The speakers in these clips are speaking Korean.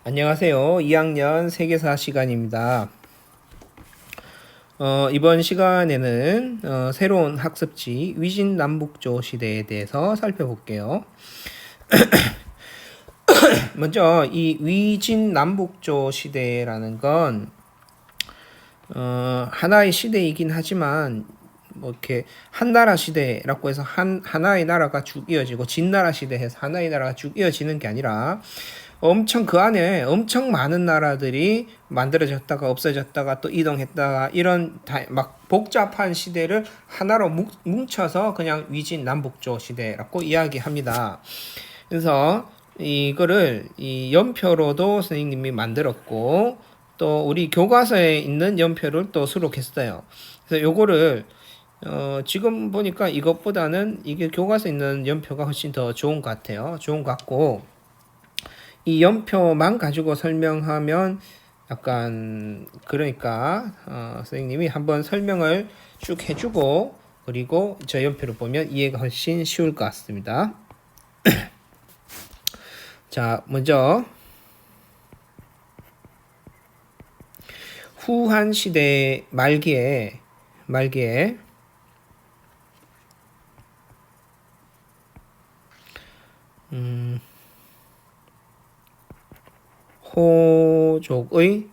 안녕하세요. 2학년 세계사 시간입니다. 이번 시간에는 새로운 학습지 위진남북조 시대에 대해서 살펴볼게요. 먼저 이 위진남북조 시대라는 건 하나의 시대이긴 하지만 뭐 이렇게 한나라 시대라고 해서 하나의 나라가 쭉 이어지고 진나라 시대에서 하나의 나라가 쭉 이어지는 게 아니라 엄청 그 안에 엄청 많은 나라들이 만들어졌다가 없어졌다가 또 이동했다가 이런 막 복잡한 시대를 하나로 뭉쳐서 그냥 위진남북조 시대라고 이야기합니다. 그래서 이거를 이 연표로도 선생님이 만들었고 또 우리 교과서에 있는 연표를 또 수록했어요. 그래서 요거를 지금 보니까 이것보다는 이게 교과서에 있는 연표가 훨씬 더 좋은 것 같아요. 좋은 것 같고 이 연표만 가지고 설명하면 약간 그러니까 선생님이 한번 설명을 쭉 해주고 그리고 저 연표를 보면 이해가 훨씬 쉬울 것 같습니다. 자, 먼저 후한 시대 말기에 호족의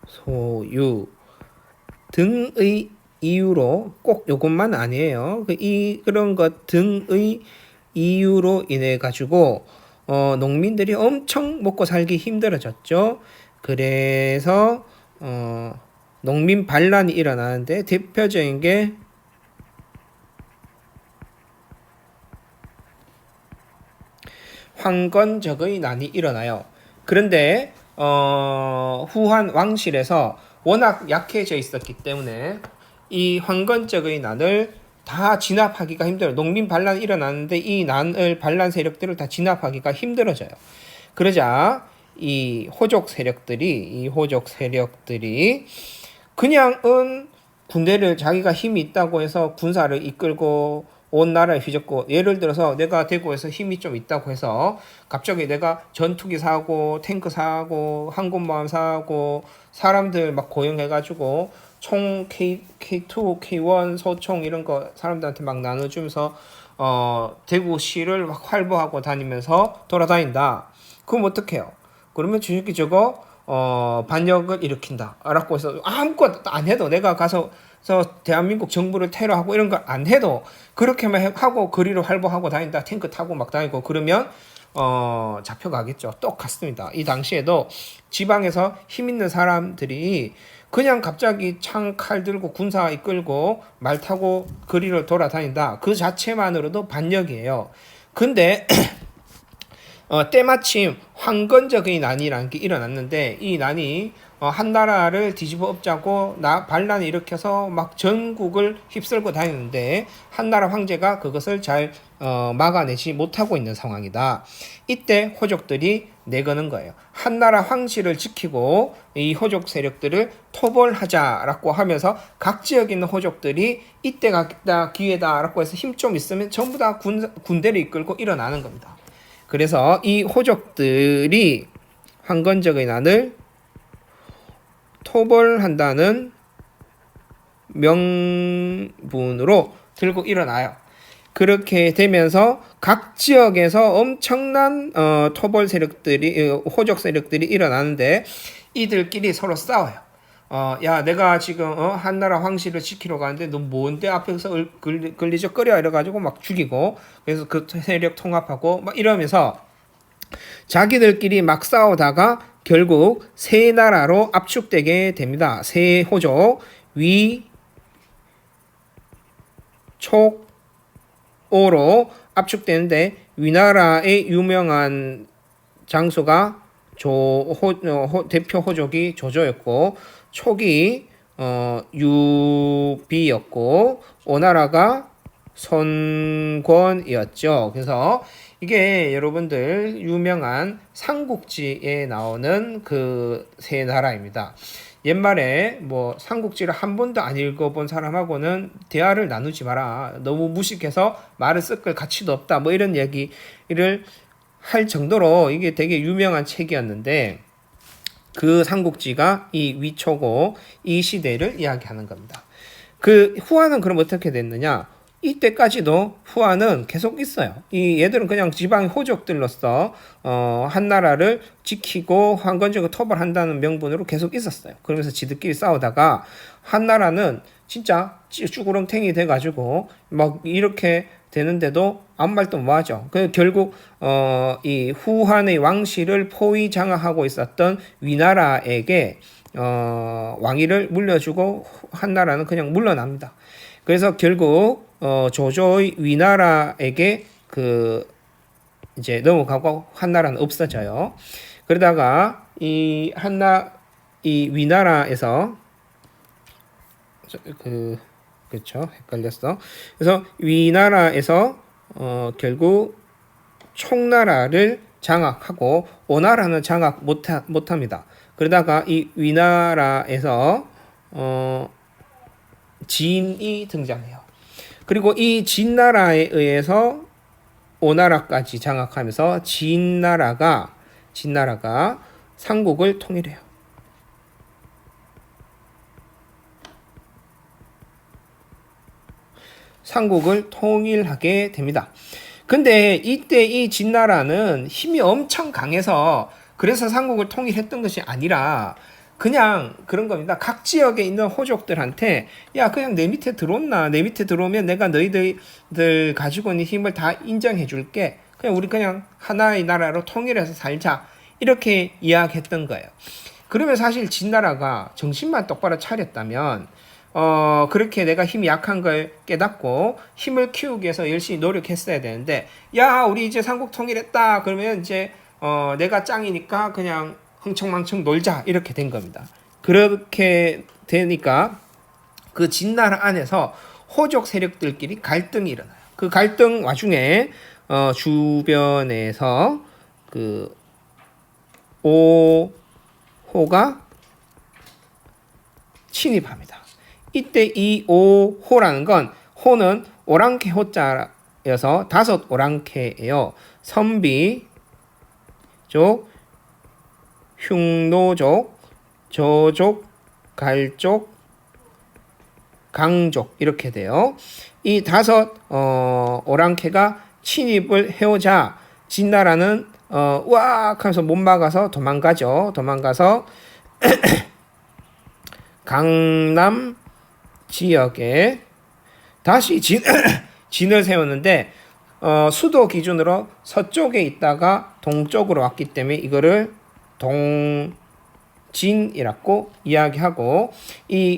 소유 등의 이유로 꼭 요것만 아니에요. 그런 것 등의 이유로 인해 가지고 농민들이 엄청 먹고 살기 힘들어졌죠. 그래서 농민 반란이 일어나는데 대표적인 게 황건적의 난이 일어나요. 그런데 후한 왕실에서 워낙 약해져 있었기 때문에 이 황건적의 난을 다 진압하기가 힘들어요. 농민 반란이 일어나는데 이 난을 반란 세력들을 다 진압하기가 힘들어져요. 그러자 이 호족 세력들이 그냥은 군대를 자기가 힘이 있다고 해서 군사를 이끌고 온 나라에 휘젓고 예를 들어서 내가 대구에서 힘이 좀 있다고 해서 갑자기 내가 전투기 사고 탱크 사고 항공모함 사고 사람들 막 고용해가지고 총 K2, K1 소총 이런 거 사람들한테 막 나눠주면서 대구시를 막 활보하고 다니면서 돌아다닌다. 그럼 어떡해요? 그러면 주식이 저거 반역을 일으킨다 라고 해서 아무것도 안 해도 내가 가서 대한민국 정부를 테러하고 이런 거 안 해도 그렇게만 하고 거리로 활보하고 다닌다. 탱크 타고 막 다니고 그러면 잡혀가겠죠. 똑같습니다. 이 당시에도 지방에서 힘 있는 사람들이 그냥 갑자기 창, 칼 들고 군사 이끌고 말 타고 거리를 돌아다닌다. 그 자체만으로도 반역이에요. 근데 때마침 황건적의 난이라는 게 일어났는데 이 난이 한 나라를 뒤집어 엎자고 반란을 일으켜서 막 전국을 휩쓸고 다니는데 한나라 황제가 그것을 잘 막아내지 못하고 있는 상황이다. 이때 호족들이 내거는 거예요. 한나라 황실을 지키고 이 호족 세력들을 토벌하자라고 하면서 각 지역에 있는 호족들이 이때가 기회다라고 해서 힘 좀 있으면 전부 다 군대를 이끌고 일어나는 겁니다. 그래서 이 호족들이 황건적의 난을 토벌한다는 명분으로 들고 일어나요. 그렇게 되면서 각 지역에서 엄청난 토벌 세력들이 호족 세력들이 일어나는데 이들끼리 서로 싸워요. 야 내가 지금 한나라 황실을 지키러 가는데 너 뭔데 앞에서 걸리적거려 이래가지고 막 죽이고 그래서 그 세력 통합하고 막 이러면서 자기들끼리 막 싸우다가 결국 세 나라로 압축되게 됩니다. 세 호족 위, 촉, 오로 압축되는데 위나라의 유명한 장소가 대표 호족이 조조였고 촉이 유비였고 오나라가 선권이었죠. 그래서 이게 여러분들 유명한 삼국지에 나오는 그 세 나라입니다. 옛말에 뭐 삼국지를 한 번도 안 읽어본 사람하고는 대화를 나누지 마라. 너무 무식해서 말을 섞을 가치도 없다. 뭐 이런 얘기를 할 정도로 이게 되게 유명한 책이었는데 그 삼국지가 이 위초고 이 시대를 이야기하는 겁니다. 그 후한은 그럼 어떻게 됐느냐? 이때까지도 후한은 계속 있어요. 이 얘들은 그냥 지방의 호족들로서 한나라를 지키고 황건적을 토벌한다는 명분으로 계속 있었어요. 그러면서 지들끼리 싸우다가 한나라는 진짜 쭈구렁탱이 돼가지고 막 이렇게 되는데도 아무 말도 못 하죠. 그 결국 이 후한의 왕실을 포위장하하고 있었던 위나라에게 왕위를 물려주고 한나라는 그냥 물러납니다. 그래서 결국 조조의 위나라에게 그 이제 넘어가고 한나라는 없어져요. 그러다가 이 위나라에서 그렇죠, 헷갈렸어. 그래서 위나라에서 결국 총나라를 장악하고 오나라는 장악 못합니다. 그러다가 이 위나라에서 진이 등장해요. 그리고 이 진나라에 의해서 오나라까지 장악하면서 진나라가 삼국을 통일해요. 삼국을 통일하게 됩니다. 근데 이때 이 진나라는 힘이 엄청 강해서 그래서 삼국을 통일했던 것이 아니라 그냥 그런 겁니다. 각 지역에 있는 호족들한테 야 그냥 내 밑에 들어온나, 내 밑에 들어오면 내가 너희들 가지고 있는 힘을 다 인정해 줄게. 그냥 우리 그냥 하나의 나라로 통일해서 살자. 이렇게 이야기했던 거예요. 그러면 사실 진나라가 정신만 똑바로 차렸다면 그렇게 내가 힘이 약한 걸 깨닫고 힘을 키우기 위해서 열심히 노력했어야 되는데, 야, 우리 이제 삼국 통일했다. 그러면 이제, 내가 짱이니까 그냥 흥청망청 놀자. 이렇게 된 겁니다. 그렇게 되니까 그 진나라 안에서 호족 세력들끼리 갈등이 일어나요. 그 갈등 와중에, 주변에서 그 오호가 침입합니다. 이때 이 오호라는 건 호는 오랑캐 호자여서 5 오랑캐예요. 선비족, 흉노족, 저족, 갈족, 강족 이렇게 돼요. 이 5 오랑캐가 침입을 해오자 진나라는 으악 하면서 못 막아서 도망가죠. 도망가서 강남 지역에 다시 진을 세웠는데 수도 기준으로 서쪽에 있다가 동쪽으로 왔기 때문에 이거를 동진이라고 이야기하고,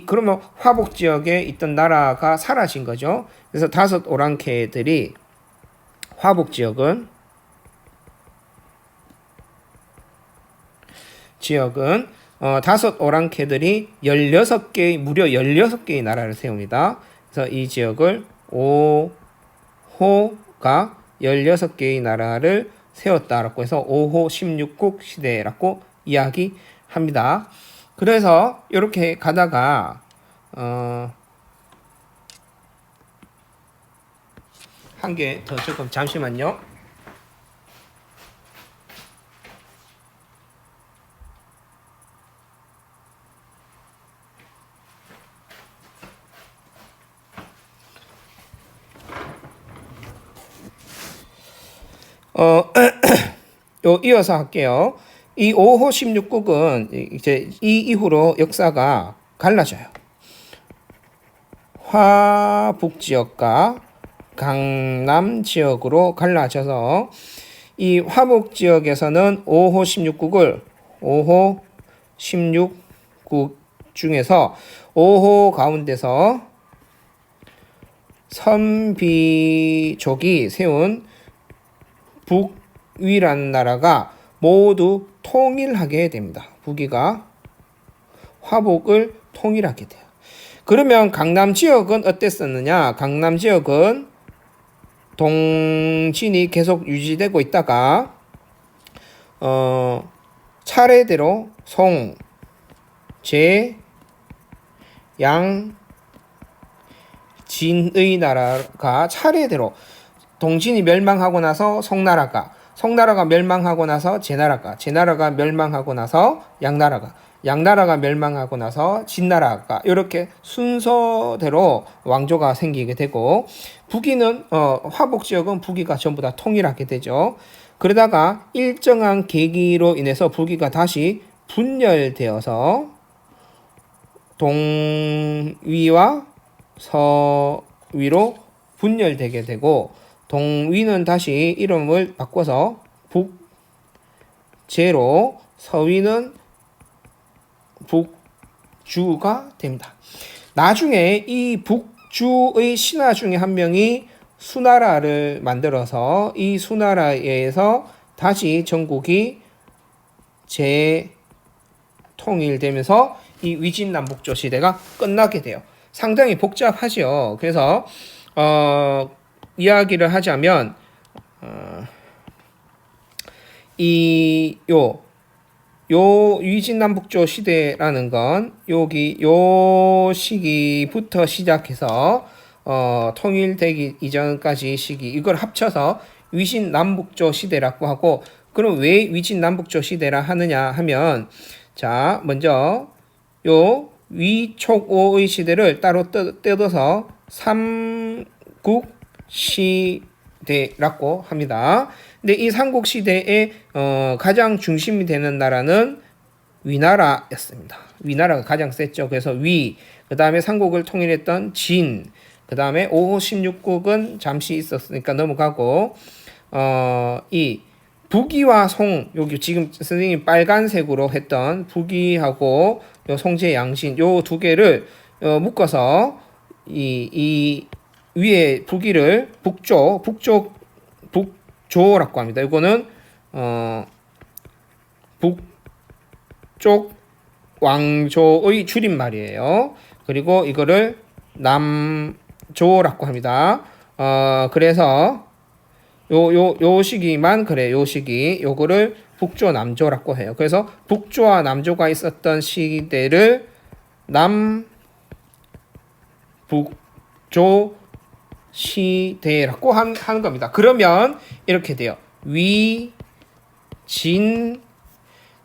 그러면 화북 지역에 있던 나라가 사라진 거죠. 그래서 5 오랑캐들이 화북 지역은 어, 5 오랑캐들이 무려 16개의 나라를 세웁니다. 그래서 이 지역을 오호가 16개의 나라를 세웠다라고 해서 5호 16국 시대라고 이야기합니다. 그래서 이렇게 가다가 한 개 더 조금 잠시만요. 이어서 할게요. 이 5호 16국은 이제 이 이후로 역사가 갈라져요. 화북 지역과 강남 지역으로 갈라져서 이 화북 지역에서는 5호 16국 중에서 5호 가운데서 선비족이 세운 북위라는 나라가 모두 통일하게 됩니다. 북위가 화북을 통일하게 돼요. 그러면 강남 지역은 어땠었느냐? 강남 지역은 동진이 계속 유지되고 있다가 차례대로 송, 양, 진의 나라가 차례대로 동진이 멸망하고 나서 송나라가 멸망하고 나서 제나라가 멸망하고 나서 양나라가 멸망하고 나서 진나라가 이렇게 순서대로 왕조가 생기게 되고 북위는 화복 지역은 북위가 전부 다 통일하게 되죠. 그러다가 일정한 계기로 인해서 북위가 다시 분열되어서 동위와 서위로 분열되게 되고 동위는 다시 이름을 바꿔서 북제로 서위는 북주가 됩니다. 나중에 이 북주의 신하 중에 한 명이 수나라를 만들어서 이 수나라에서 다시 전국이 재통일되면서 이 위진남북조 시대가 끝나게 돼요. 상당히 복잡하죠. 그래서 이야기를 하자면 요 위진남북조 시대라는 건 여기 요 시기부터 시작해서 통일되기 이전까지 시기 이걸 합쳐서 위진남북조 시대라고 하고 그럼 왜 위진남북조 시대라 하느냐 하면 자 먼저 요 위촉오의 시대를 따로 뜯어서 삼국시대라고 합니다. 근데 이 삼국시대의 가장 중심이 되는 나라는 위나라였습니다. 위나라가 가장 셌죠. 그래서 그 다음에 삼국을 통일했던 진, 그 다음에 5호 16국은 잠시 있었으니까 넘어가고 이 북위와 송, 여기 지금 선생님이 빨간색으로 했던 북위하고 요 송제 양신 요 두 개를 묶어서 이 위에 북위를 북조라고 합니다. 이거는 북쪽 왕조의 줄임말이에요. 그리고 이거를 남조라고 합니다. 그래서 요 시기만 그래. 요 시기 요거를 북조 남조라고 해요. 그래서 북조와 남조가 있었던 시대를 남북조 시대라고 하는 겁니다. 그러면 이렇게 돼요. 진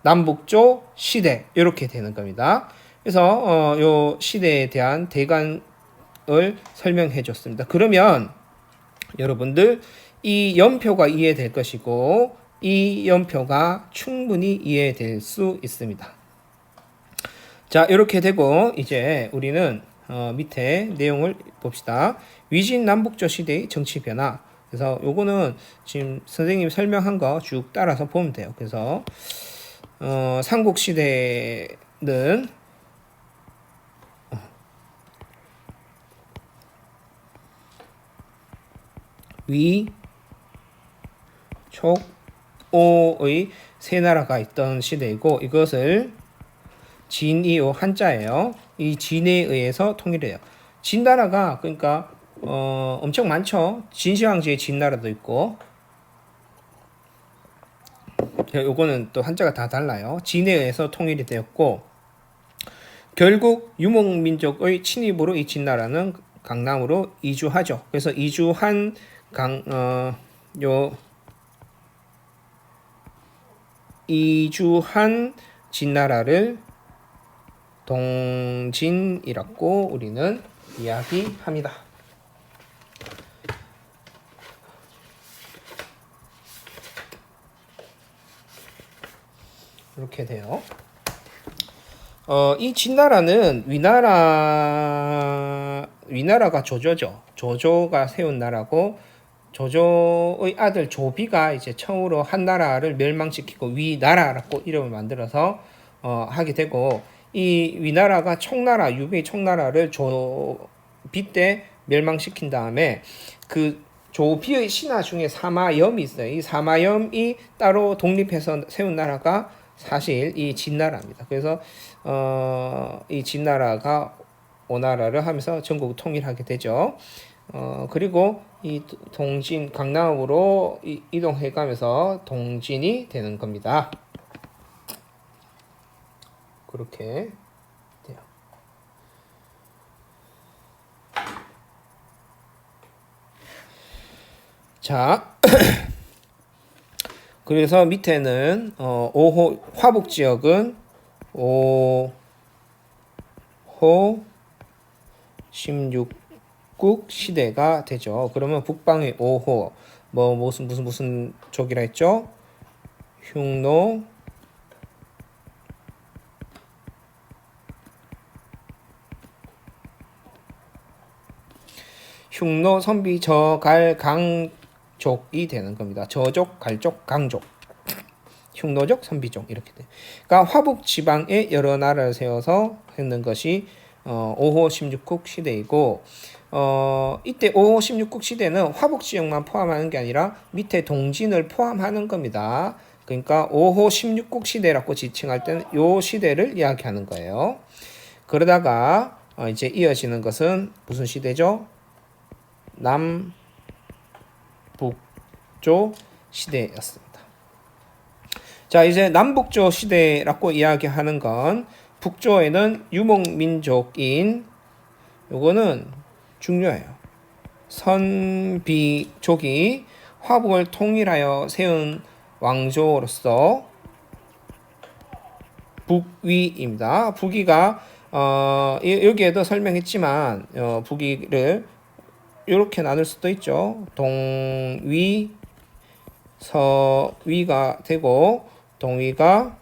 남북조 시대 이렇게 되는 겁니다. 그래서 요 시대에 대한 대간을 설명해 줬습니다. 그러면 여러분들 이 연표가 이해될 것이고 이 연표가 충분히 이해될 수 있습니다. 자 이렇게 되고 이제 우리는 밑에 내용을 봅시다. 위진 남북조 시대의 정치 변화. 그래서 요거는 지금 선생님이 설명한 거 쭉 따라서 보면 돼요. 그래서 삼국 시대는 위촉오의 세 나라가 있던 시대이고 이것을 진이요 한자예요. 이 진에 의해서 통일해요. 진나라가 그러니까 엄청 많죠. 진시황제의 진나라도 있고 요거는 또 한자가 다 달라요. 진에 의해서 통일이 되었고 결국 유목민족의 침입으로 이 진나라는 강남으로 이주하죠. 그래서 이주한 이주한 진나라를 동진이라고 우리는 이야기합니다. 이렇게 돼요. 이 진나라는 위나라가 조조죠. 조조가 세운 나라고 조조의 아들 조비가 이제 처음으로 한 나라를 멸망시키고 위나라라고 이름을 만들어서 하게 되고 이 위나라가 총나라 유비 총나라를 조비 때 멸망시킨 다음에 그 조비의 신하 중에 사마염이 있어요. 이 사마염이 따로 독립해서 세운 나라가 사실 이 진나라입니다. 그래서 이 진나라가 오나라를 하면서 전국을 통일하게 되죠. 그리고 이 동진 강남으로 이동해가면서 동진이 되는 겁니다. 그렇게 자, 그래서 밑에는 5호 화북 지역은 5호 16국 시대가 되죠. 그러면 북방의 5호 무슨 족이라 했죠? 흉노, 선비, 저, 갈, 강족이 되는 겁니다. 저족, 갈족, 강족. 흉노족, 선비족 이렇게 돼. 그러니까 화북 지방에 여러 나라를 세워서 했는 것이 5호 16국 시대이고 이때 5호 16국 시대는 화북 지역만 포함하는 게 아니라 밑에 동진을 포함하는 겁니다. 그러니까 5호 16국 시대라고 지칭할 때는 요 시대를 이야기하는 거예요. 그러다가 이제 이어지는 것은 무슨 시대죠? 남북조 시대였습니다. 자, 이제 남북조 시대라고 이야기하는 건 북조에는 유목민족인 요거는 중요해요. 선비족이 화북을 통일하여 세운 왕조로서 북위입니다. 북위가 여기에도 설명했지만 북위를 이렇게 나눌 수도 있죠. 동위, 서위가 되고 동위가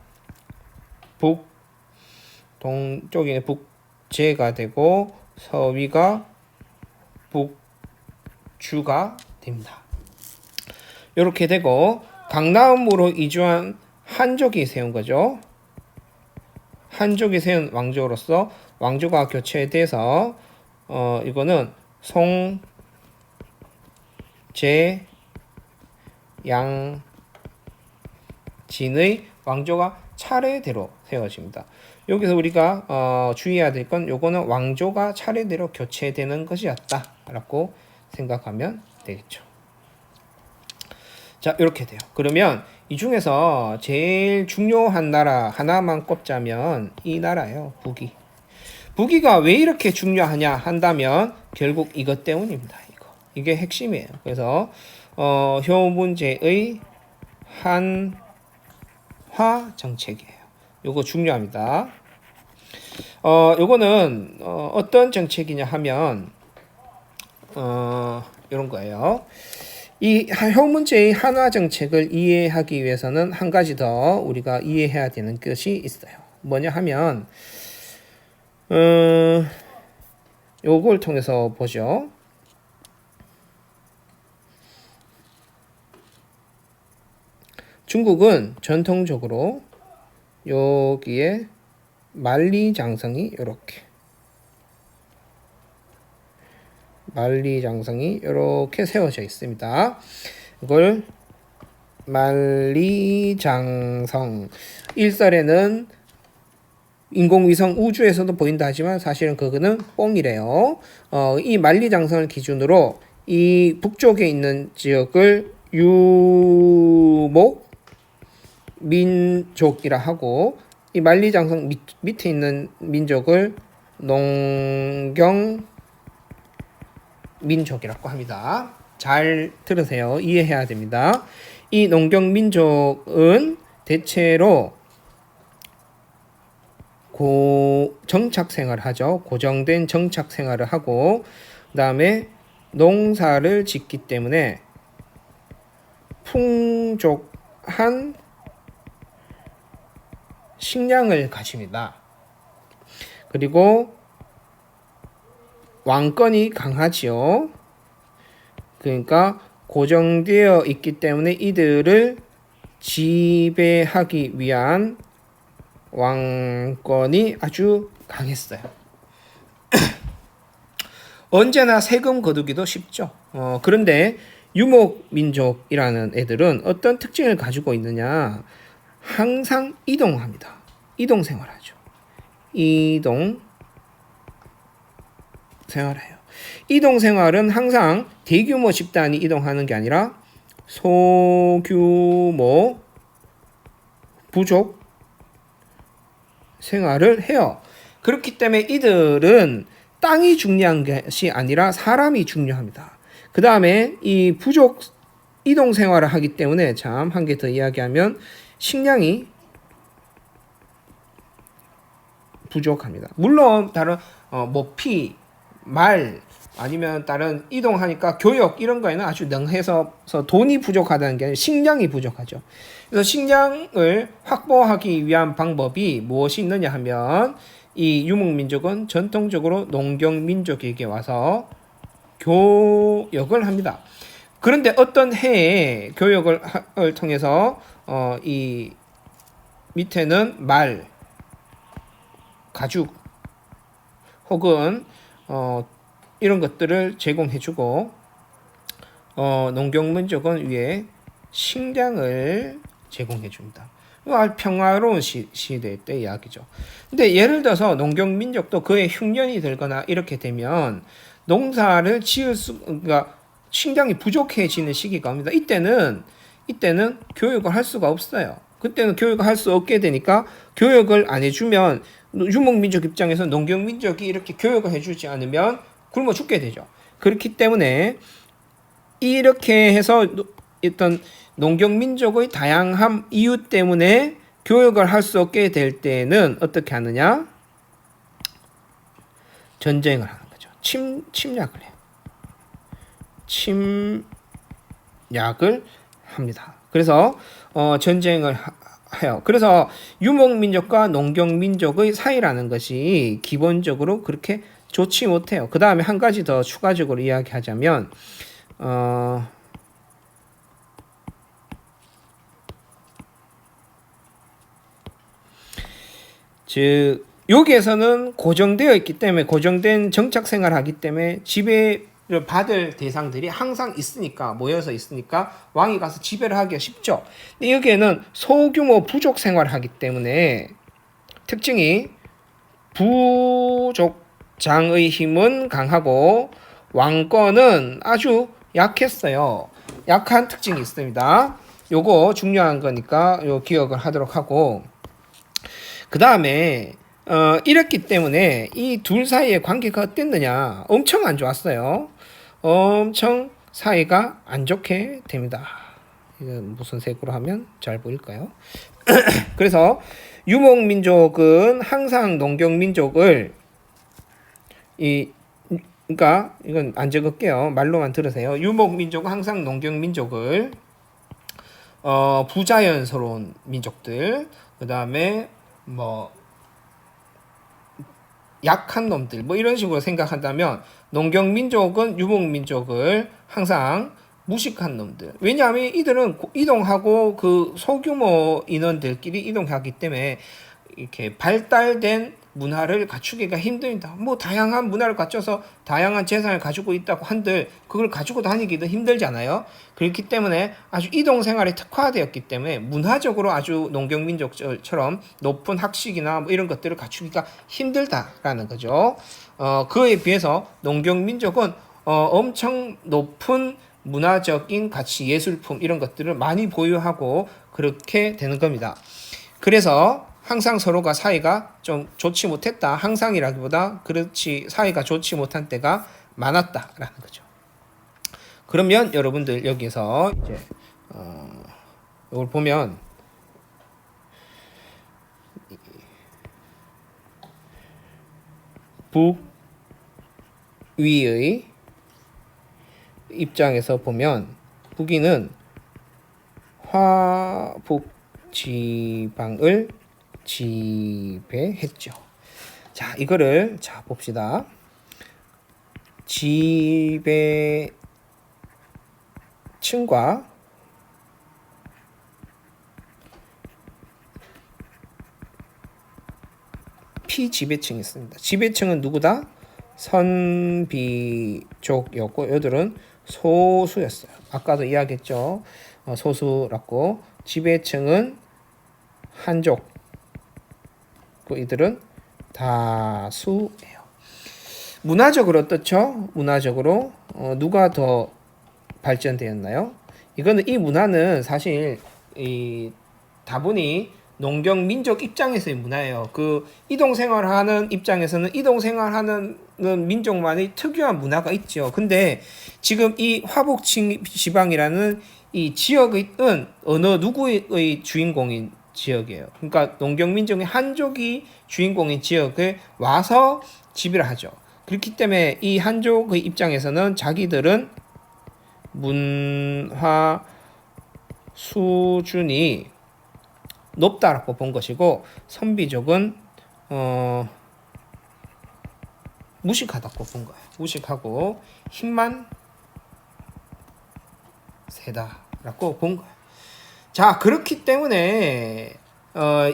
동쪽에 북제가 되고 서위가 북주가 됩니다. 이렇게 되고 강남으로 이주한 한족이 세운 거죠. 한족이 세운 왕조로서 왕조가 교체돼서 이거는 송, 제, 양, 진의 왕조가 차례대로 세워집니다. 여기서 우리가 주의해야 될 건 요거는 왕조가 차례대로 교체되는 것이었다라고 생각하면 되겠죠. 자, 이렇게 돼요. 그러면 이 중에서 제일 중요한 나라 하나만 꼽자면 이 나라예요. 북위. 북위가 왜 이렇게 중요하냐 한다면 결국 이것 때문입니다. 이게 핵심이에요. 그래서 효문제의 한화 정책이에요. 요거 중요합니다. 요거는 어떤 정책이냐 하면 이런 거예요. 이 효문제의 한화 정책을 이해하기 위해서는 한 가지 더 우리가 이해해야 되는 것이 있어요. 뭐냐 하면 요걸 통해서 보죠. 중국은 전통적으로 여기에 만리장성이 이렇게 세워져 있습니다. 이걸 만리장성, 일설에는 인공위성 우주에서도 보인다 하지만 사실은 그거는 뻥이래요. 이 만리장성을 기준으로 이 북쪽에 있는 지역을 유목 민족이라 하고 이 만리장성 밑에 있는 민족을 농경 민족이라고 합니다. 잘 들으세요. 이해해야 됩니다. 이 농경 민족은 대체로 정착 생활을 하죠. 고정된 정착 생활을 하고 그 다음에 농사를 짓기 때문에 풍족한 식량을 가집니다. 그리고 왕권이 강하지요. 그러니까 고정되어 있기 때문에 이들을 지배하기 위한 왕권이 아주 강했어요. 언제나 세금 거두기도 쉽죠. 그런데 유목민족이라는 애들은 어떤 특징을 가지고 있느냐? 항상 이동합니다. 이동 생활하죠. 이동 생활해요. 이동 생활은 항상 대규모 집단이 이동하는 게 아니라 소규모 부족 생활을 해요. 그렇기 때문에 이들은 땅이 중요한 것이 아니라 사람이 중요합니다. 그 다음에 이 부족 이동 생활을 하기 때문에 참 한 개 더 이야기하면 식량이 부족합니다. 물론 다른 피, 말 아니면 다른 이동하니까 교육 이런 거에는 아주 능해서 돈이 부족하다는 게 아니라 식량이 부족하죠. 그래서 식량을 확보하기 위한 방법이 무엇이 있느냐 하면 이 유목민족은 전통적으로 농경민족에게 와서 교역을 합니다. 그런데 어떤 해에 교역을 통해서 이 밑에는 말, 가죽 혹은 이런 것들을 제공해주고 농경민족은 위에 식량을 제공해줍니다. 평화로운 시대 때 이야기죠. 근데 예를 들어서 농경민족도 그의 흉년이 들거나 이렇게 되면 농사를 그러니까 식량이 부족해지는 시기가 옵니다. 이때는 교육을 할 수가 없어요. 그때는 교육을 할 수 없게 되니까 교육을 안 해주면 유목민족 입장에서 농경민족이 이렇게 교육을 해주지 않으면 굶어 죽게 되죠. 그렇기 때문에 이렇게 해서 어떤 농경민족의 다양한 이유 때문에 교육을 할 수 없게 될 때는 어떻게 하느냐? 전쟁을 하는 거죠. 침략을 해요. 침략을 합니다. 그래서 전쟁을 해요. 그래서 유목민족과 농경민족의 사이라는 것이 기본적으로 그렇게 좋지 못해요. 그 다음에 한 가지 더 추가적으로 이야기하자면 즉 여기에서는 고정되어 있기 때문에 고정된 정착 생활을 하기 때문에 지배를 받을 대상들이 항상 있으니까 모여서 있으니까 왕이 가서 지배를 하기가 쉽죠. 근데 여기에는 소규모 부족 생활을 하기 때문에 특징이 부족장의 힘은 강하고 왕권은 아주 약했어요. 약한 특징이 있습니다. 요거 중요한 거니까 요 기억을 하도록 하고 그 다음에 이랬기 때문에 이 둘 사이의 관계가 어땠느냐? 엄청 안 좋았어요. 엄청 사이가 안 좋게 됩니다. 이거 무슨 색으로 하면 잘 보일까요? 그래서 유목민족은 항상 농경민족을 그러니까 이건 안 적을게요. 말로만 들으세요. 유목민족은 항상 농경민족을 부자연스러운 민족들, 그 다음에 약한 놈들 이런 식으로 생각한다면 농경민족은 유목민족을 항상 무식한 놈들. 왜냐하면 이들은 이동하고 그 소규모 인원들끼리 이동하기 때문에 이렇게 발달된 문화를 갖추기가 힘듭니다. 다양한 문화를 갖춰서 다양한 재산을 가지고 있다고 한들 그걸 가지고 다니기도 힘들잖아요. 그렇기 때문에 아주 이동 생활에 특화되었기 때문에 문화적으로 아주 농경민족처럼 높은 학식이나 이런 것들을 갖추기가 힘들다라는 거죠. 그에 비해서 농경민족은 엄청 높은 문화적인 가치, 예술품 이런 것들을 많이 보유하고 그렇게 되는 겁니다. 그래서 항상 서로가 사이가 좀 좋지 못했다. 항상이라기보다 그렇지 사이가 좋지 못한 때가 많았다라는 거죠. 그러면 여러분들 여기서 이제 이걸 보면 북위의 입장에서 보면 북위는 화북 지방을 지배했죠. 자, 이거를 봅시다. 지배층과 피지배층이 있습니다. 지배층은 누구다? 선비족이었고 이들은 소수였어요. 아까도 이야기했죠. 소수라고. 지배층은 한족. 이들은 다수예요. 문화적으로 어떻죠? 문화적으로 누가 더 발전되었나요? 이 문화는 사실 다분히 농경민족 입장에서의 문화예요. 그 이동생활하는 입장에서는 이동생활하는 민족만의 특유한 문화가 있죠. 근데 지금 이 화북 지방이라는 이 지역은 어느 누구의 주인공인 지역이에요. 그러니까 농경민족의 한족이 주인공인 지역에 와서 지배를 하죠. 그렇기 때문에 이 한족의 입장에서는 자기들은 문화 수준이 높다라고 본 것이고 선비족은 무식하다고 본 거예요. 무식하고 힘만 세다라고 본 거예요. 자, 그렇기 때문에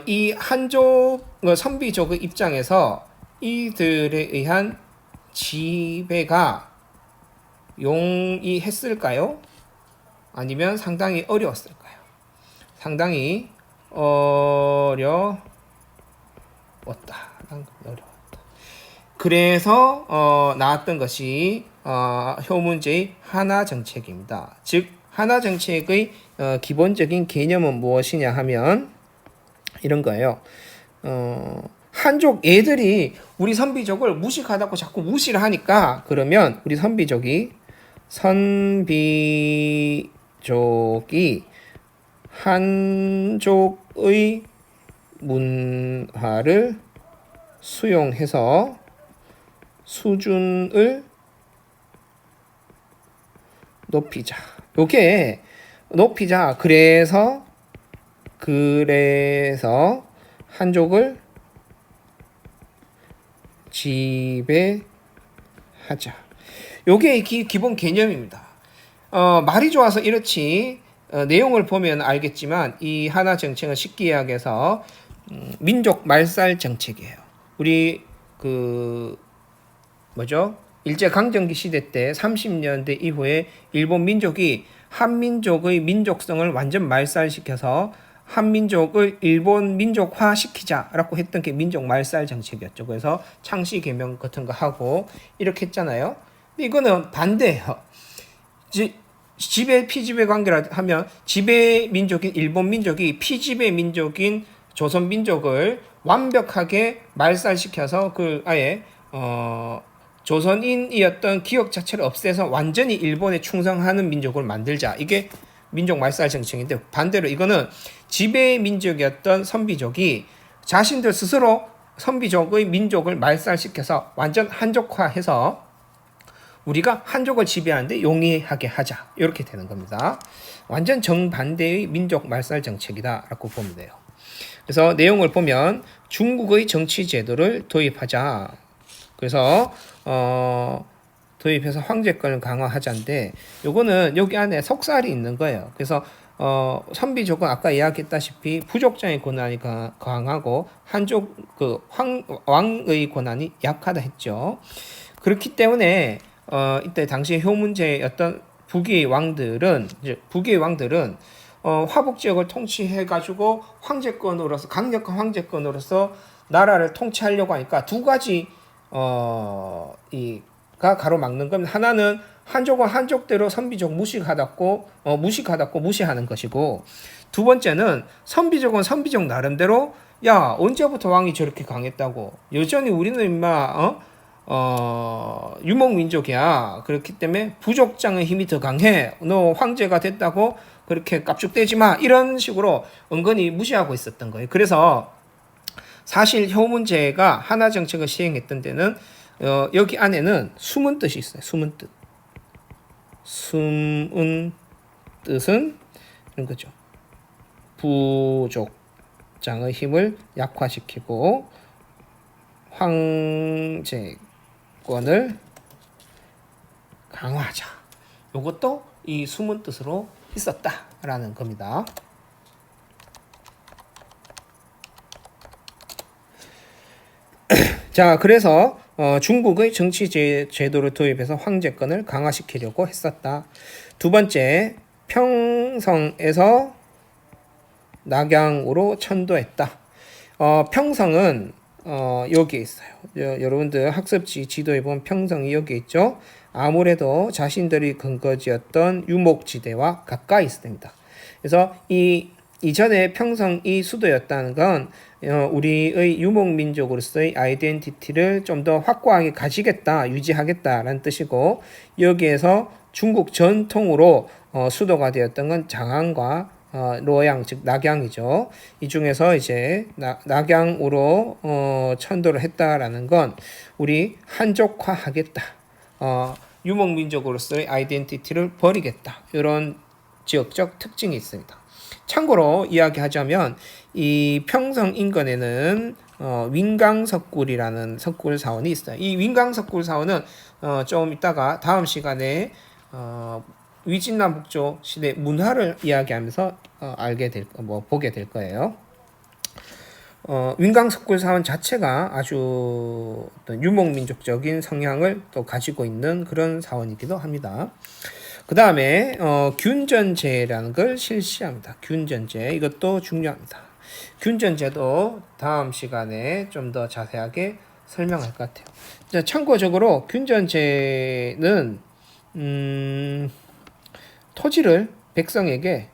이 한족 선비족의 입장에서 이들에 의한 지배가 용이했을까요? 아니면 상당히 어려웠을까요? 상당히 어려웠다. 그래서 나왔던 것이 효문제의 하나 정책입니다. 즉 하나 정책의 기본적인 개념은 무엇이냐 하면 이런 거예요. 한족 애들이 우리 선비족을 무식하다고 자꾸 무시를 하니까 그러면 우리 선비족이 한족의 문화를 수용해서 수준을 높이자. 요게 높이자. 그래서 한족을 지배하자. 요게 기본 개념입니다. 말이 좋아서 이렇지 내용을 보면 알겠지만 이 하나 정책은 쉽게 이야기해서 민족 말살 정책이에요. 우리 일제 강점기 시대 때 30년대 이후에 일본 민족이 한민족의 민족성을 완전 말살시켜서 한민족을 일본 민족화 시키자라고 했던 게 민족 말살 정책이었죠. 그래서 창씨 개명 같은 거 하고 이렇게 했잖아요. 근데 이거는 반대예요. 지배 피지배 관계라 하면 지배 민족인 일본 민족이 피지배 민족인 조선 민족을 완벽하게 말살시켜서 그 아예 조선인이었던 기억 자체를 없애서 완전히 일본에 충성하는 민족을 만들자. 이게 민족 말살 정책인데 반대로 이거는 지배 민족이었던 선비족이 자신들 스스로 선비족의 민족을 말살시켜서 완전 한족화해서 우리가 한족을 지배하는데 용이하게 하자. 이렇게 되는 겁니다. 완전 정반대의 민족 말살 정책이다라고 보면 돼요. 그래서 내용을 보면 중국의 정치 제도를 도입하자. 그래서 도입해서 황제권을 강화하자인데 요거는 여기 안에 속살이 있는 거예요. 그래서 선비족은 아까 이야기했다시피 부족장의 권한이 강하고 한족 왕의 권한이 약하다 했죠. 그렇기 때문에 이때 당시 효문제였던 북의 왕들은 화북 지역을 통치해 가지고 황제권으로서 강력한 황제권으로서 나라를 통치하려고 하니까 두 가지 가 가로막는 겁니다. 하나는 한족은 한족대로 선비족 무식하다고 무시하는 것이고, 두 번째는 선비족은 선비족 나름대로 야 언제부터 왕이 저렇게 강했다고, 여전히 우리는 임마 유목민족이야. 그렇기 때문에 부족장의 힘이 더 강해. 너 황제가 됐다고 그렇게 깝죽대지 마. 이런 식으로 은근히 무시하고 있었던 거예요. 그래서 사실 효문제가 하나 정책을 시행했던 데는 여기 안에는 숨은 뜻이 있어요. 숨은 뜻. 숨은 뜻은 이런 거죠. 부족장의 힘을 약화시키고 황제권을 강화하자. 이것도 이 숨은 뜻으로 있었다라는 겁니다. 자, 그래서 중국의 정치 제도를 도입해서 황제권을 강화시키려고 했었다. 두 번째, 평성에서 낙양으로 천도했다. 평성은 여기에 있어요. 여러분들 학습지 지도에 보면 평성이 여기 있죠. 아무래도 자신들이 근거지였던 유목지대와 가까이 있습니다. 그래서 이전에 평성이 수도였다는 건 우리의 유목민족으로서의 아이덴티티를 좀 더 확고하게 가지겠다, 유지하겠다라는 뜻이고, 여기에서 중국 전통으로 수도가 되었던 건 장안과 로양 즉 낙양이죠. 이 중에서 이제 낙양으로 천도를 했다라는 건 우리 한족화하겠다. 유목민족으로서의 아이덴티티를 버리겠다. 이런 지역적 특징이 있습니다. 참고로 이야기하자면 이 평성 인근에는 윈강석굴이라는 석굴 사원이 있어요. 이 윈강석굴 사원은 좀 이따가 다음 시간에 위진남북조 시대 문화를 이야기하면서 보게 될 거예요. 윈강석굴 사원 자체가 아주 어떤 유목민족적인 성향을 또 가지고 있는 그런 사원이기도 합니다. 그 다음에 균전제라는 걸 실시합니다. 균전제 이것도 중요합니다. 균전제도 다음 시간에 좀 더 자세하게 설명할 것 같아요. 자, 참고적으로 균전제는 토지를 백성에게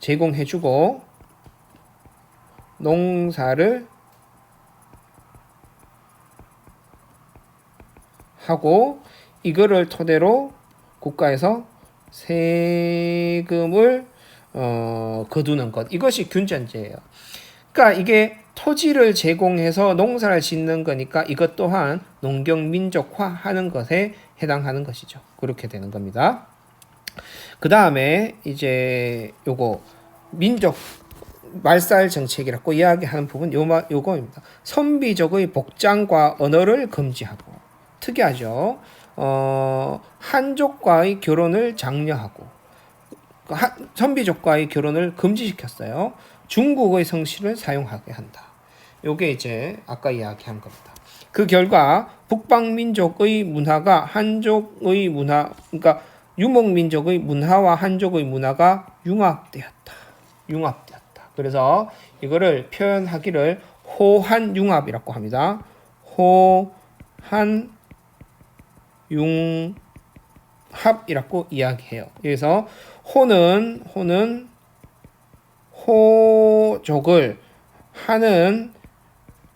제공해주고 농사를 하고 이거를 토대로 국가에서 세금을 거두는 것, 이것이 균전제예요. 그러니까 이게 토지를 제공해서 농사를 짓는 거니까 이것 또한 농경민족화하는 것에 해당하는 것이죠. 그렇게 되는 겁니다. 그 다음에 이제 요거 민족 말살 정책이라고 이야기하는 부분 요거입니다. 선비족의 복장과 언어를 금지하고, 특이하죠. 한족과의 결혼을 장려하고 선비족과의 결혼을 금지시켰어요. 중국의 성씨를 사용하게 한다. 요게 이제 아까 이야기한 겁니다. 그 결과 북방민족의 문화가 한족의 문화, 그러니까 유목민족의 문화와 한족의 문화가 융합되었다. 그래서 이거를 표현하기를 호한융합이라고 합니다. 호한융합이라고 이야기해요. 그래서 호는 호족을, 하는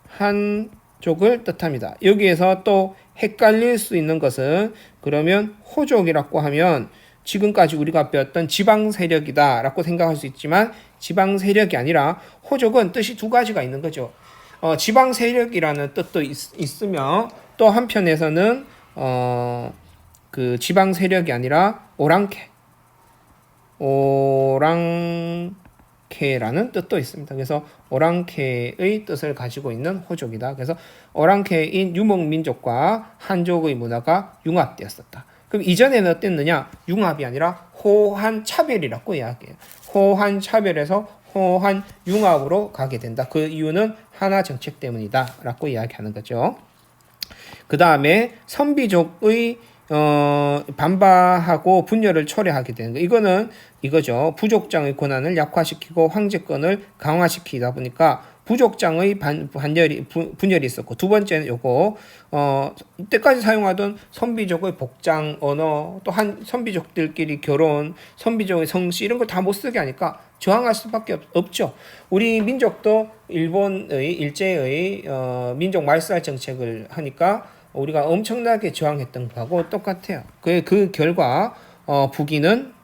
한족을 뜻합니다. 여기에서 또 헷갈릴 수 있는 것은, 그러면 호족이라고 하면 지금까지 우리가 배웠던 지방 세력이다 라고 생각할 수 있지만, 지방 세력이 아니라 호족은 뜻이 두 가지가 있는 거죠. 지방 세력이라는 뜻도 있으며, 또 한편에서는 그 지방 세력이 아니라 오랑캐라는 뜻도 있습니다. 그래서 오랑캐의 뜻을 가지고 있는 호족이다. 그래서 오랑캐인 유목민족과 한족의 문화가 융합되었었다. 그럼 이전에는 어땠느냐? 융합이 아니라 호한차별이라고 이야기해요. 호한차별에서 호한융합으로 가게 된다. 그 이유는 하나 정책 때문이다 라고 이야기하는 거죠. 그 다음에 선비족의 반발하고 분열을 초래하게 되는 거. 이거죠. 부족장의 권한을 약화시키고 황제권을 강화시키다 보니까 부족장의 분열이 있었고, 두 번째는 요거 이때까지 사용하던 선비족의 복장, 언어, 또 한 선비족들끼리 결혼, 선비족의 성씨 이런 걸 다 못 쓰게 하니까 저항할 수밖에 없죠. 우리 민족도 일본의 일제의 민족 말살 정책을 하니까 우리가 엄청나게 저항했던 거하고 똑같아요. 그 결과 북위는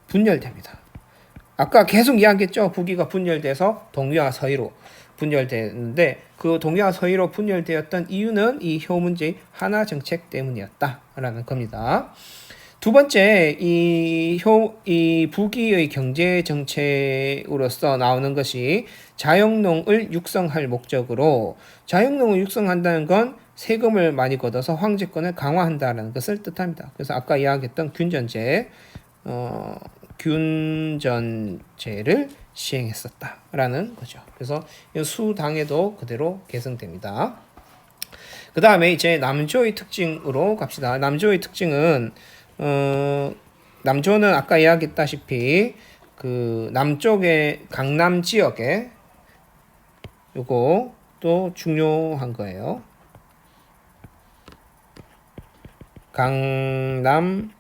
분열됩니다. 아까 계속 이야기했죠. 북위가 분열돼서 동위와 서위로 분열되는데, 그 동위와 서위로 분열되었던 이유는 이 효 문제의 하나 정책 때문이었다라는 겁니다. 두 번째, 이 북위의 경제 정책으로서 나오는 것이 자영농을 육성할 목적으로, 자영농을 육성한다는 건 세금을 많이 걷어서 황제권을 강화한다는 것을 뜻합니다. 그래서 아까 이야기했던 균전제를 시행했었다라는 거죠. 그래서 수당에도 그대로 계승됩니다. 그 다음에 이제 남조의 특징으로 갑시다. 남조의 특징은 남조는 아까 이야기했다시피 그 남쪽의 강남 지역에 요거 또 중요한 거예요. 강남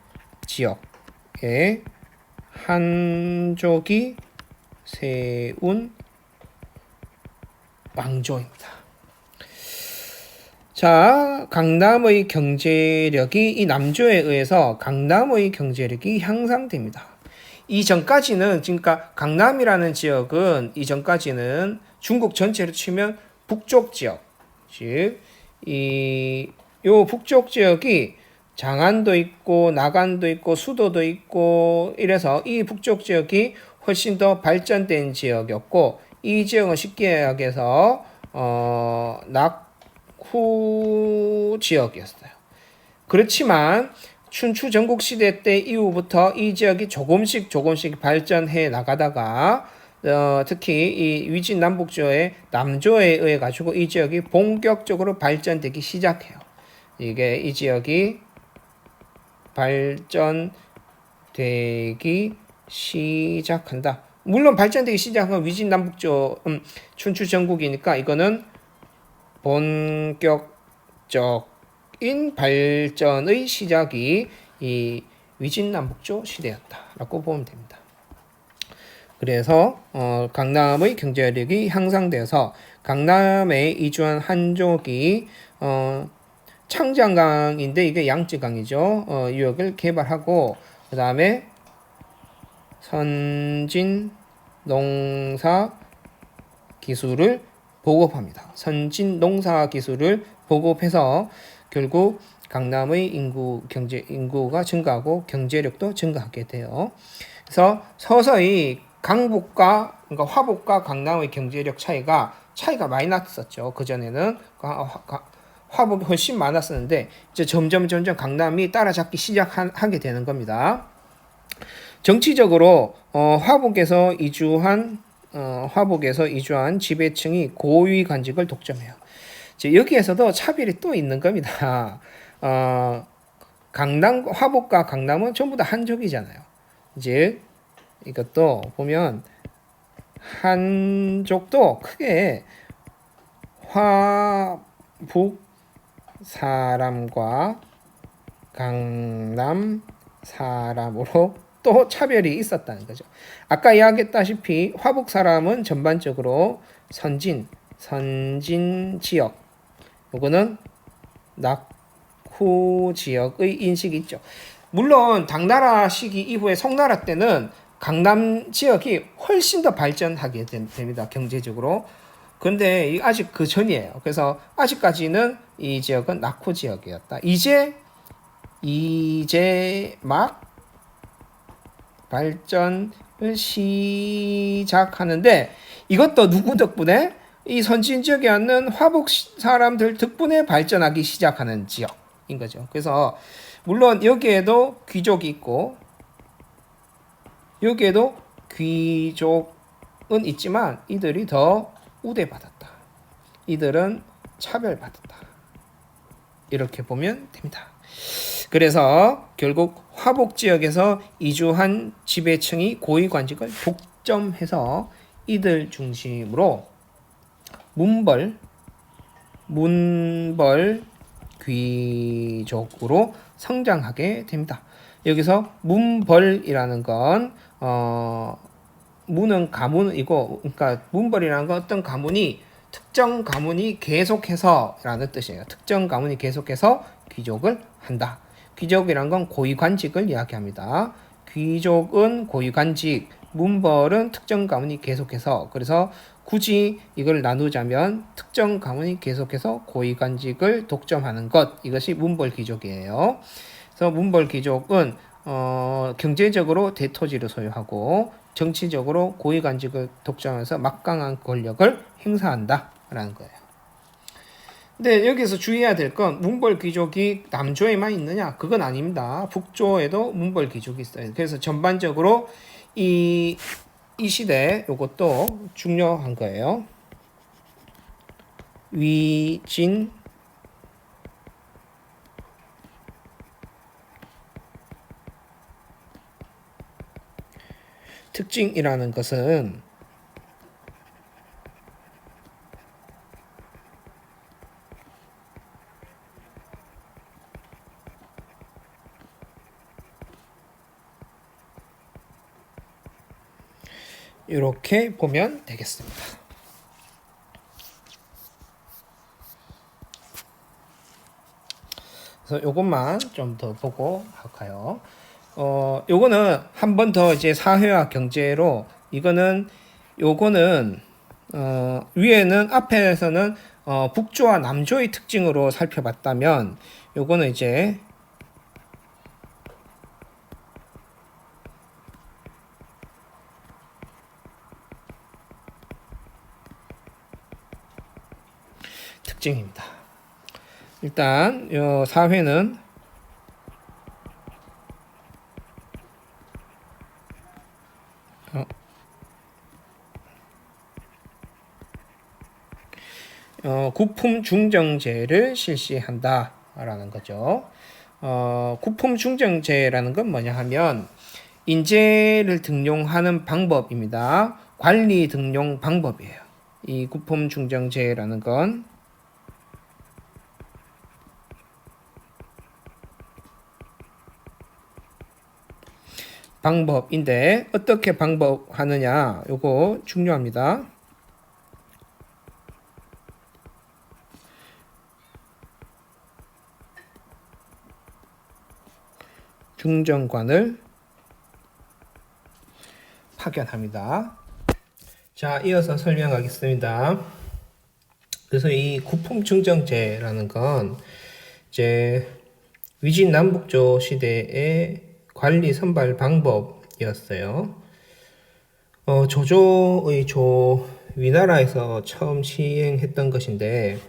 지역에 한족이 세운 왕조입니다. 자, 강남의 경제력이 이 남조에 의해서 강남의 경제력이 향상됩니다. 이전까지는 그러니까 강남이라는 지역은 이전까지는 중국 전체로 치면 북쪽 지역, 즉 요 북쪽 지역이 장안도 있고 나간도 있고 수도도 있고 이래서 이 북쪽 지역이 훨씬 더 발전된 지역이었고 이 지역은 쉽게 이야기해서 낙후 지역이었어요. 그렇지만 춘추 전국시대 때 이후부터 이 지역이 조금씩 발전해 나가다가 특히 이 위진 남북조의 남조에 의해 가지고 이 지역이 본격적으로 발전되기 시작해요. 이게 이 지역이 발전되기 시작한다. 물론 발전되기 시작한 위진 남북조 춘추 전국이니까 이거는 본격적인 발전의 시작이 이 위진 남북조 시대였다라고 보면 됩니다. 그래서 강남의 경제력이 향상되어서 강남에 이주한 한족이 창장강인데 이게 양쯔강이죠. 유역을 개발하고 그 다음에 선진 농사 기술을 보급합니다. 선진 농사 기술을 보급해서 결국 강남의 인구가 증가하고 경제력도 증가하게 돼요. 그래서 서서히 강북과 그러니까 화북과 강남의 경제력 차이가 많이 났었죠. 그 전에는 화북이 훨씬 많았었는데 이제 점점 강남이 따라잡기 시작하게 되는 겁니다. 정치적으로 화북에서 이주한 지배층이 고위 관직을 독점해요. 여기에서도 차별이 또 있는 겁니다. 화북과 강남은 전부 다 한족이잖아요. 이제 이것도 보면 한족도 크게 화북 사람과 강남 사람으로 또 차별이 있었다는 거죠. 아까 이야기했다시피 화북 사람은 전반적으로 선진 지역, 요거는 낙후 지역의 인식이 있죠. 물론 당나라 시기 이후에 송나라 때는 강남 지역이 훨씬 더 발전하게 됩니다. 경제적으로. 그런데 아직 그 전이에요. 그래서 아직까지는 이 지역은 낙후 지역이었다. 이제 막 발전을 시작하는데 이것도 누구 덕분에? 이 선진 지역에 있는 화북 사람들 덕분에 발전하기 시작하는 지역인 거죠. 그래서 물론 여기에도 귀족이 있고 여기에도 귀족은 있지만 이들이 더 우대받았다. 이들은 차별받았다. 이렇게 보면 됩니다. 그래서 결국 화북 지역에서 이주한 지배층이 고위관직을 독점해서 이들 중심으로 문벌 귀족으로 성장하게 됩니다. 여기서 문벌이라는 건 문은 가문이고, 그러니까 문벌이라는 건 어떤 가문이 특정 가문이 계속해서라는 뜻이에요. 특정 가문이 계속해서 귀족을 한다. 귀족이란 건 고위관직을 이야기합니다. 귀족은 고위관직, 문벌은 특정 가문이 계속해서. 그래서 굳이 이걸 나누자면 특정 가문이 계속해서 고위관직을 독점하는 것, 이것이 문벌귀족이에요. 그래서 문벌귀족은 경제적으로 대토지를 소유하고 정치적으로 고위관직을 독점해서 막강한 권력을 행사한다라는 거예요. 근데 여기서 주의해야 될 건 문벌귀족이 남조에만 있느냐? 그건 아닙니다. 북조에도 문벌귀족이 있어요. 그래서 전반적으로 이 시대 요것도 중요한 거예요. 위진 특징이라는 것은 이렇게 보면 되겠습니다. 그래서 요것만 좀 더 보고 할까요? 요거는 한 번 더 이제 사회와 경제로 이거는 요거는 위에는 앞에서는 북조와 남조의 특징으로 살펴봤다면 요거는 이제 특징입니다. 일단 요 사회는 구품 중정제를 실시한다라는 거죠. 구품 중정제라는 건 뭐냐 하면 인재를 등용하는 방법입니다. 관리 등용 방법이에요. 이 구품 중정제라는 건 방법인데 어떻게 방법하느냐 요거 중요합니다. 중정관을 파견합니다. 자, 이어서 설명하겠습니다. 그래서 이 구품 중정제라는 건 이제 위진 남북조 시대의 관리 선발 방법이었어요. 조조의 조 위나라에서 처음 시행했던 것인데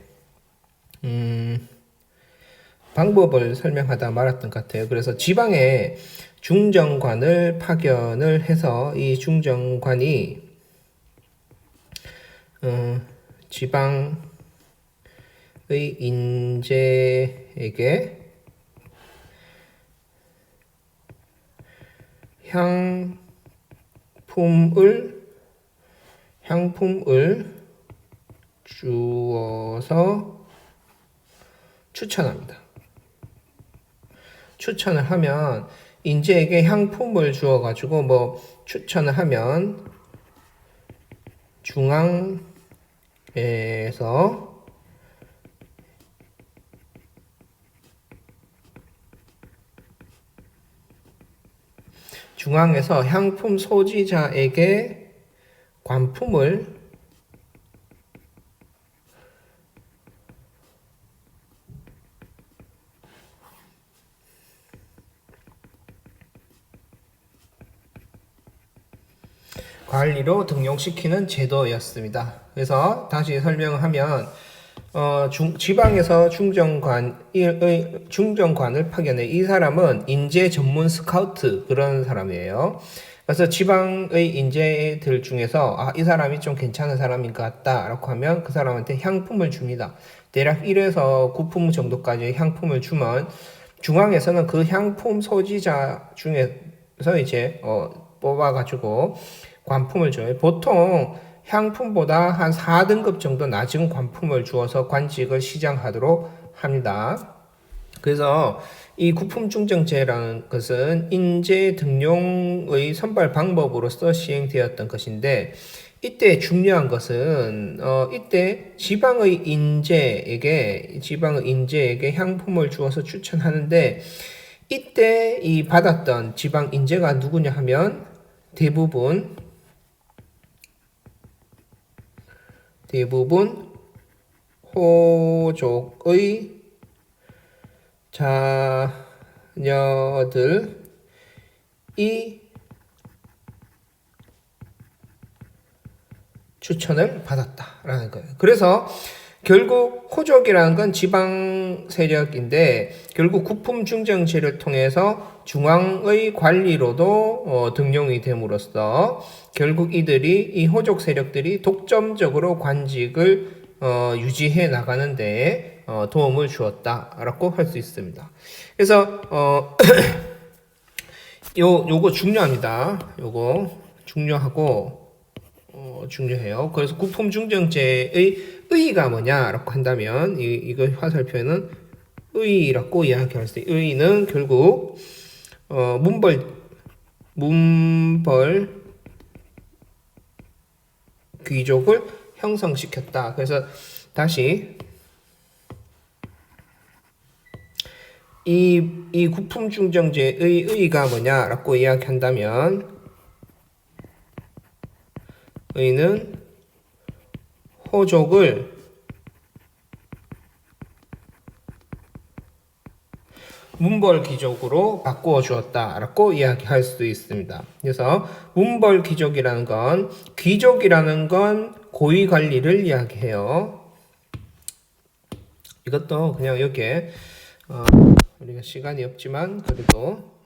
방법을 설명하다 말았던 것 같아요. 그래서 지방에 중정관을 파견을 해서 이 중정관이 지방의 인재에게 향품을 주어서 추천합니다. 추천을 하면 인재에게 향품을 주어 가지고 뭐 추천을 하면 중앙에서 향품 소지자에게 관품을 관리로 등용시키는 제도였습니다. 그래서 다시 설명을 하면 지방에서 중정관을 파견해 이 사람은 인재 전문 스카우트 그런 사람이에요. 그래서 지방의 인재들 중에서 이 사람이 좀 괜찮은 사람인 것 같다라고 하면 그 사람한테 향품을 줍니다. 대략 1에서 9품 정도까지 향품을 주면 중앙에서는 그 향품 소지자 중에서 이제 뽑아가지고 관품을 줘요. 보통 향품보다 한 4등급 정도 낮은 관품을 주어서 관직을 시장하도록 합니다. 그래서 이 구품중정제라는 것은 인재 등용의 선발 방법으로서 시행되었던 것인데 이때 중요한 것은 이때 지방의 인재에게 향품을 주어서 추천하는데 이때 이 받았던 지방 인재가 누구냐 하면 대부분 호족의 자녀들이 추천을 받았다라는 거예요. 그래서 결국 호족이라는 건 지방 세력인데 결국 구품중정제를 통해서 중앙의 관리로도 등용이 됨으로써 결국 이 호족 세력들이 독점적으로 관직을 유지해 나가는데 도움을 주었다라고 할 수 있습니다. 그래서 요거 중요합니다. 요거 중요하고 중요해요. 그래서 구품중정제의 의의가 뭐냐라고 한다면 이거 화살표에는 의의라고 이야기할 수 있어요. 의의는 결국 문벌 귀족을 형성시켰다. 그래서 다시 이 구품중정제의 의의가 뭐냐라고 이야기한다면 의는 호족을 문벌귀족으로 바꾸어 주었다라고 이야기할 수도 있습니다. 그래서 문벌귀족이라는 건 귀족이라는 건 고위 관리를 이야기해요. 이것도 그냥 여기에 우리가 시간이 없지만 그래도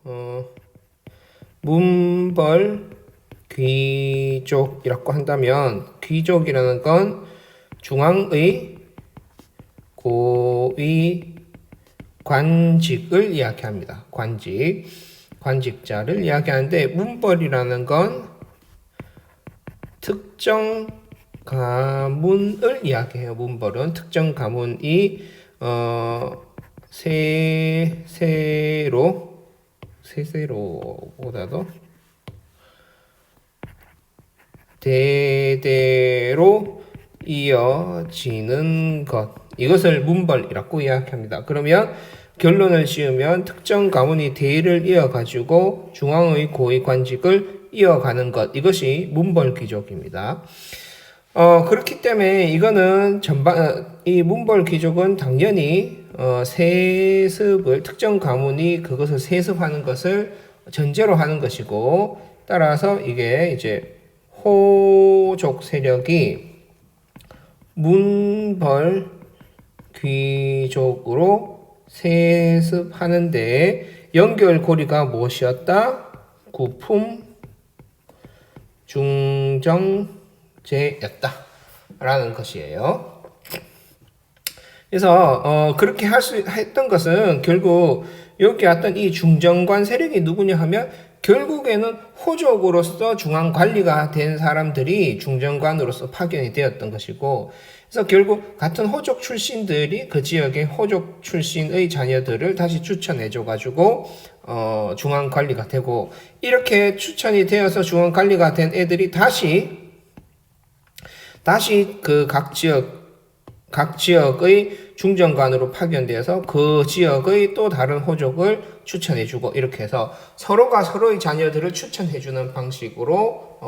문벌귀족이라고 한다면 귀족이라는 건 중앙의 고위 관직을 이야기합니다. 관직자를 이야기하는데 문벌이라는 건 특정 가문을 이야기해요. 문벌은 특정 가문이 세세로보다도 대대로 이어지는 것, 이것을 문벌이라고 이야기합니다. 그러면 결론을 지으면 특정 가문이 대의를 이어가지고 중앙의 고위 관직을 이어가는 것, 이것이 문벌귀족입니다. 그렇기 때문에 이거는 이 문벌귀족은 당연히 세습을 특정 가문이 그것을 세습하는 것을 전제로 하는 것이고, 따라서 이게 이제 호족 세력이 문벌귀족으로 세습하는데 연결고리가 무엇이었다? 구품 중정제였다 라는 것이에요. 그래서 그렇게 했던 것은 결국 여기 왔던 이 중정관 세력이 누구냐 하면 결국에는 호족으로서 중앙관리가 된 사람들이 중정관으로서 파견이 되었던 것이고, 그래서 결국 같은 호족 출신들이 그 지역의 호족 출신의 자녀들을 다시 추천해줘가지고 중앙관리가 되고, 이렇게 추천이 되어서 중앙관리가 된 애들이 다시 그 각 지역의 중정관으로 파견되어서 그 지역의 또 다른 호족을 추천해주고, 이렇게 해서 서로가 서로의 자녀들을 추천해주는 방식으로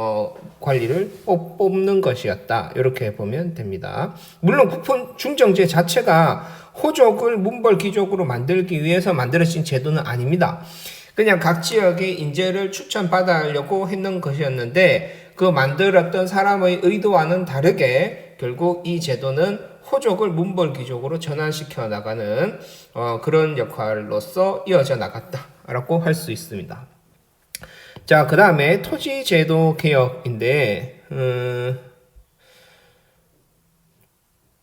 관리를 뽑는 것이었다. 이렇게 보면 됩니다. 물론 구품 중정제 자체가 호족을 문벌귀족으로 만들기 위해서 만들어진 제도는 아닙니다. 그냥 각 지역의 인재를 추천받으려고 했는 것이었는데, 그 만들었던 사람의 의도와는 다르게 결국 이 제도는 호족을 문벌귀족으로 전환시켜 나가는 그런 역할로서 이어져 나갔다라고 할 수 있습니다. 자, 그 다음에 토지제도 개혁인데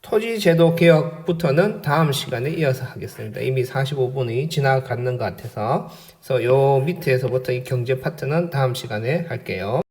토지제도 개혁부터는 다음 시간에 이어서 하겠습니다. 이미 45분이 지나갔는 것 같아서, 그래서 요 밑에서부터 이 경제 파트는 다음 시간에 할게요.